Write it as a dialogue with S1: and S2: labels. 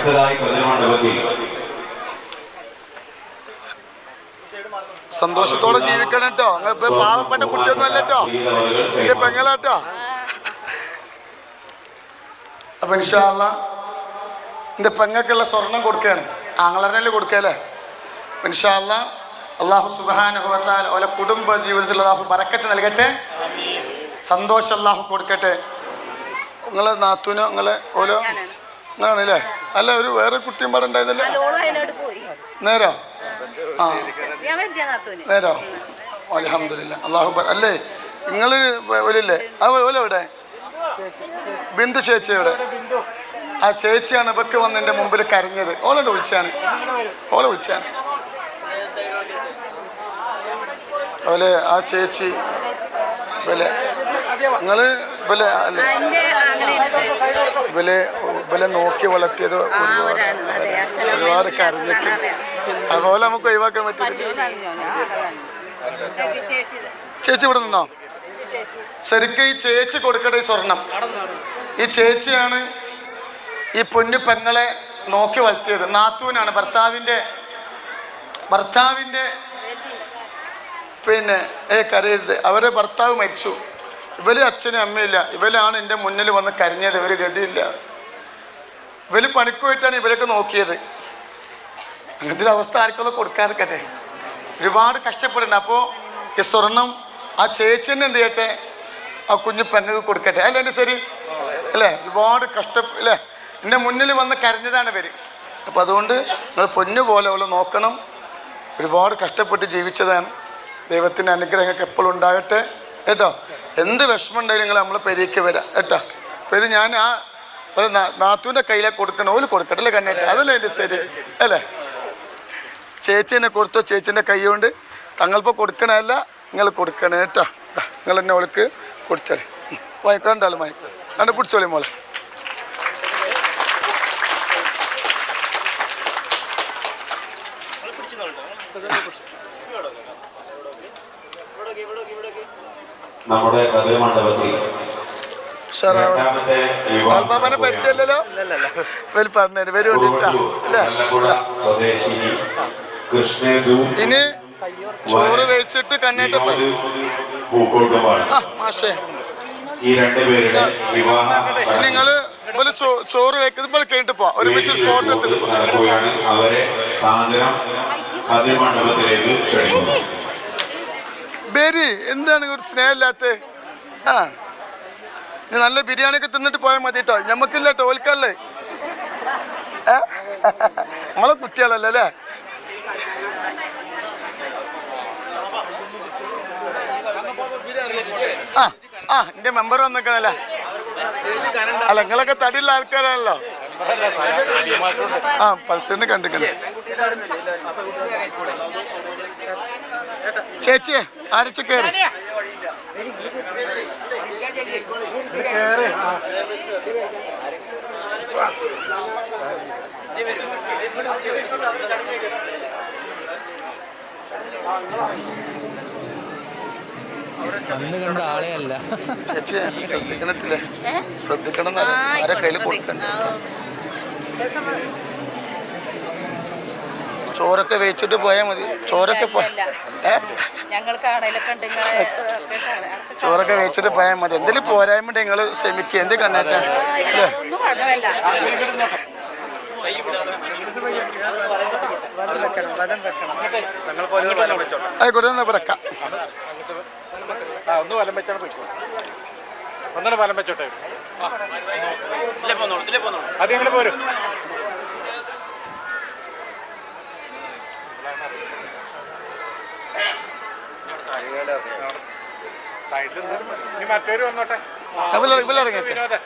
S1: അടുത്തതായി പതിമണ്ഡപത്തിൽ
S2: സന്തോഷത്തോടെ ജീവിക്കണം കേട്ടോ. പാവപ്പെട്ട കുട്ടിയൊന്നും അല്ല കേട്ടോ, എന്റെ പെങ്ങളാട്ടോ. അപ്പൊ ഇൻഷാ അല്ലാഹ് എന്റെ പെങ്ങൾക്കുള്ള സ്വർണം കൊടുക്കുകയാണ്, ആങ്ങളറിനല്ലേ കൊടുക്കല്ലേ. ഇൻഷാ അല്ലാഹ് അല്ലാഹു സുബ്ഹാനഹു വ തആല ഓലെ കുടുംബ ജീവിതത്തിൽ അല്ലാഹു ബറക്കത്ത് നൽകട്ടെ, സന്തോഷം അല്ലാഹു കൊടുക്കട്ടെ. നിങ്ങളെ നാത്തൂനോ നിങ്ങളെ ഓലോ ആണല്ലേ? അല്ല, ഒരു വേറെ കുട്ടിയും പാടെ ഉണ്ടായതല്ലേ? നേരോ? ആ നേരോ? അൽഹംദുലില്ലാ. അല്ലാഹു അല്ലേ നിങ്ങള് ഒലില്ലേ? ആ ഓല എവിടെ? ബിന്ദു ചേച്ചി എവിടെ? ആ ചേച്ചിയാണ് ഇവക്ക് വന്ന് എൻ്റെ മുമ്പിൽ കരഞ്ഞത്. ഓലോട് വിളിച്ചാണ്, ഓലെ വിളിച്ചാണ് ഓലെ ആ ചേച്ചി ഇവലെ നിങ്ങള് ഇവലെ ഇവലെ ഇവലെ നോക്കി വളർത്തിയത് ഒരുപാട് കരഞ്ഞിട്ട്. അതുപോലെ നമുക്ക് ഒഴിവാക്കാൻ പറ്റില്ല. ചേച്ചി ഇവിടെ നിന്നോ? ശരിക്കും ഈ ചേച്ചി കൊടുക്കട്ടെ ഈ സ്വർണം. ഈ ചേച്ചിയാണ് ഈ പൊന്നു പെങ്ങളെ നോക്കി വളർത്തിയത്. നാത്തൂനാണ് ഭർത്താവിൻ്റെ പിന്നെ കരയരുത്, അവരെ ഭർത്താവ് മരിച്ചു, ഇവര് അച്ഛനും അമ്മയില്ല, ഇവരാണ് എൻ്റെ മുന്നിൽ വന്ന് കരഞ്ഞത്. ഇവര് ഗതിയില്ല, ഇവര് പണിക്ക് പോയിട്ടാണ് ഇവരൊക്കെ നോക്കിയത്. അങ്ങനത്തെ ഒരു അവസ്ഥ ആർക്കൊക്കെ കൊടുക്കാതിരിക്കട്ടെ. ഒരുപാട് കഷ്ടപ്പെടണ്ട. അപ്പോൾ ഈ സ്വർണം ആ ചേച്ചിനെ എന്ത് ചെയ്യട്ടെ, ആ കുഞ്ഞു പെങ്ങൾക്ക് കൊടുക്കട്ടെ. അല്ല എൻ്റെ ശരി അല്ലേ? ഒരുപാട് അല്ലേ, എൻ്റെ മുന്നിൽ വന്ന് കരഞ്ഞതാണ് ഇവര്. അപ്പം അതുകൊണ്ട് നിങ്ങൾ പൊന്നു പോലെ പോലെ നോക്കണം. ഒരുപാട് കഷ്ടപ്പെട്ട് ജീവിച്ചതാണ്. ദൈവത്തിൻ്റെ അനുഗ്രഹമൊക്കെ എപ്പോഴും ഉണ്ടാകട്ടെ കേട്ടോ. എന്ത് വിഷമം ഉണ്ടെങ്കിലും നിങ്ങൾ നമ്മളെ പെരേക്ക് വരാം കേട്ടോ. അപ്പം ഇത് ഞാൻ ആ ഒരു നാത്തൂൻ്റെ കയ്യിലേക്ക് കൊടുക്കണം, ഓല് കൊടുക്കട്ടെ അല്ലേ കണ്ണേറ്റ? അതല്ലേ എൻ്റെ ശരി അല്ലേ? ചേച്ചീനെ കൊടുത്തോ, ചേച്ചീൻ്റെ കൈ കൊണ്ട് തങ്ങളിപ്പോൾ കൊടുക്കണമല്ല, നിങ്ങൾ കൊടുക്കണേ കേട്ടോ. നിങ്ങൾ തന്നെ ഓൾക്ക് കുടിച്ചോളി, വായിക്കണ്ടാലും വായിക്കോ, കണ്ട് പിടിച്ചോളി മോളെ.
S1: നമ്മുടെ പതിമണ്ഡപത്തിൽ
S2: പറ്റിയല്ലോ പറഞ്ഞു വരുവാ. ഇനി ചോറ് വെച്ചിട്ട് കണ്ണേട്ട് മാഷേ നിങ്ങള് ചോറ് വെക്കുന്നത് ഇപ്പോൾ കഴിഞ്ഞിട്ട് പോവാ. ഒരുമിച്ച് ഫോട്ടോ
S1: നടക്കുകയാണ്. അവരെ സാദരം പതിമണ്ഡപത്തിലേക്ക് ക്ഷണിക്കുന്നു.
S2: ബേരി എന്താണ് ഒരു സ്നേഹമില്ലാത്ത? ആ നല്ല ബിരിയാണി ഒക്കെ തിന്നിട്ട് പോയാൽ മതി കേട്ടോ, ഞമ്മക്കില്ല കേട്ടോ ഓൽക്കല്ലേ. നമ്മളെ കുട്ടികളല്ലേ അല്ലേ? ആ എന്റെ മെമ്പർ വന്നിക്കണല്ലേ? അല്ല നിങ്ങളൊക്കെ തടിയുള്ള ആൾക്കാരാണല്ലോ. ആ പൾസറിന് കണ്ടിക്കണേ. ചേച്ചിയെ ആരച്ച കയറി
S3: ആളെയല്ല
S2: ചേച്ചി ശ്രദ്ധിക്കണിട്ടില്ലേ? ശ്രദ്ധിക്കണം, ആരെ കയ്യിൽ കൊടുക്കണ്ട. ചോറൊക്കെ വെച്ചിട്ട് പോയാൽ മതി. ചോറൊക്കെ ചോറൊക്കെ വെച്ചിട്ട് പോയാൽ മതി. എന്തെങ്കിലും പോരായ്മ നിങ്ങൾ ക്ഷമിക്കുക. എന്ത് കണ്ണേറ്റ ആയിക്കോട്ടെ, ഒന്ന് വിടക്കാം.
S4: ഒന്ന് വലം വെച്ചാണ് പോയിക്കോ. ഒന്നാണ് വലം വെച്ചോട്ടെ. അത് ഞങ്ങൾ പോരും. സൈഡിൽ മറ്റൊരു വന്നോട്ടെ.
S2: ഇറങ്ങട്ടെ.